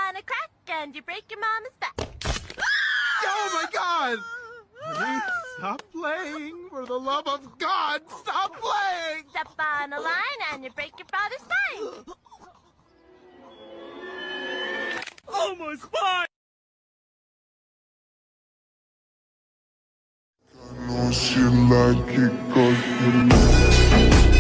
on a crack and you break your mama's back. Oh my God! Honey, stop playing! For the love of God, stop playing! Step on a line and you break your father's spine. Oh, my spine! No shit like it 'cause you